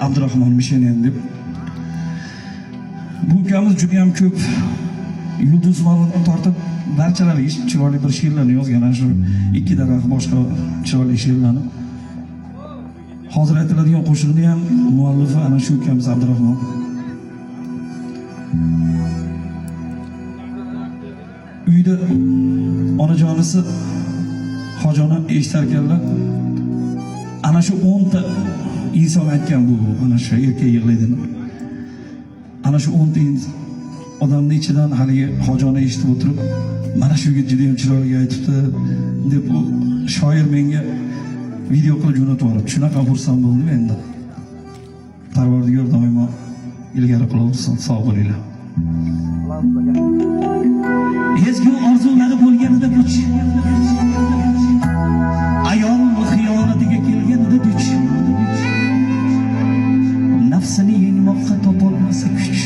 Abdurahmon Mishenin deb. Bu ukamiz juda ham ko'p yulduz ma'lumotni tortib barchalariga chiroyli bir she'rlarni yozgan, ana shu ikki daraxt boshqa chiroyli she'rlarni. Hozir aytiladigan qo'shiqni ham muallifi ana shu ukamiz Abdurahmon. Uyda onajonisi hojona eshitar ekanlar. Ana shu 10 ta inson aytgan bu, ana shu erkak yig'laydi. Ana shu 10 ta odamning ichidan haligi hojona eshitib o'tirib, mana shu yigit juda ham chiroyli aytibdi deb u shoir menga video qilib jo'natib yubordi. Shunaqa xursand bo'ldim endi. Parvardigor doimo ilgari qilaversin, sog' bo'linglar. Ezgu orzulari bo'lganida kuch, ayol xiyonatiga kelganida duch, nafsini yengmoqqa topolmasa kuch,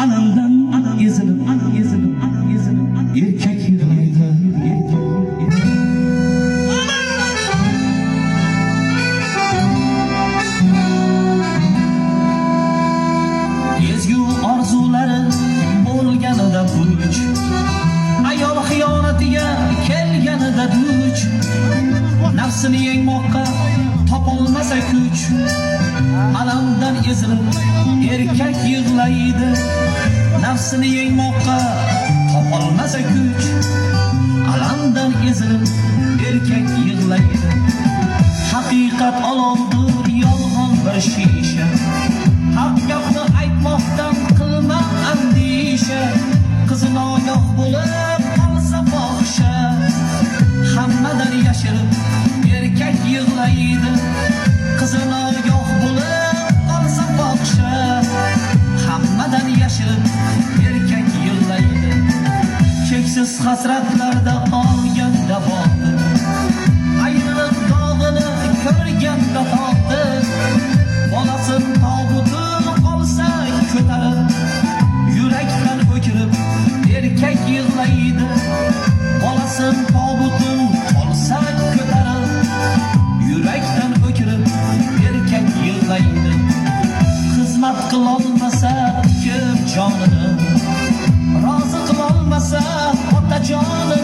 alamdan ezilib erkak yig'laydi. Ezgu orzulari bo'lganida puch, ayol xiyonatiga kelganida duch, nafsini yengmoqqa topolmasa kuch, alamdan ezilib erkak yig'laydi. Nafsini yengmoqqa topolmasa kuch, alamdan ezilib erkak yig'laydi. Haqiqat olovdir, yolg'on bir shisha, haq gapni aytmoqdan qilma andisha. Qizi nogoh bo'lib qolsa fohisha, hammadan yashirib erkak yig'laydi. Qizi nogoh bo'lib qolsa fohisha, hammadan yashirib erkak yig'laydi. Cheksiz hasratlarda qolganda boqdi, ayriliq dog'ini ko'rganda tortdi. Bolasin tobutin qolsa ko'tarib, yurakdan o'kirib erkak yig'laydi. Bolasin tobutin qolsa ko'tarib, yurakdan o'kirib erkak yig'laydi. Xizmat qilolmasa ko'p jonini, rozi qilolmasa otajonini,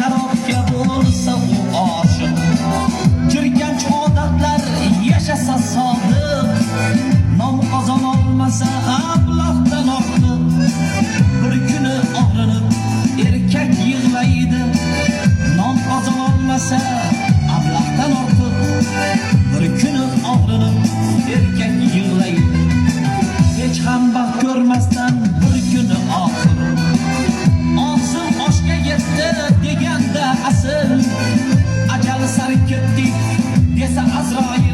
sharobga bo'lsa u oshiq, jirkanch odatlar yashasa sodiq, nom qozonolmasa ablahdan ortiq. Bir kuni og'rinib erkak yig'laydi, nom qozonolmasa ablahdan ortiq. Bir kuni og'rinib erkak yig'laydi, hech ham baxt ko'rmasdan bir kuni oxir. Og'zim oshga yetdi deganda asl, ajal sari ketdik desa Azroil.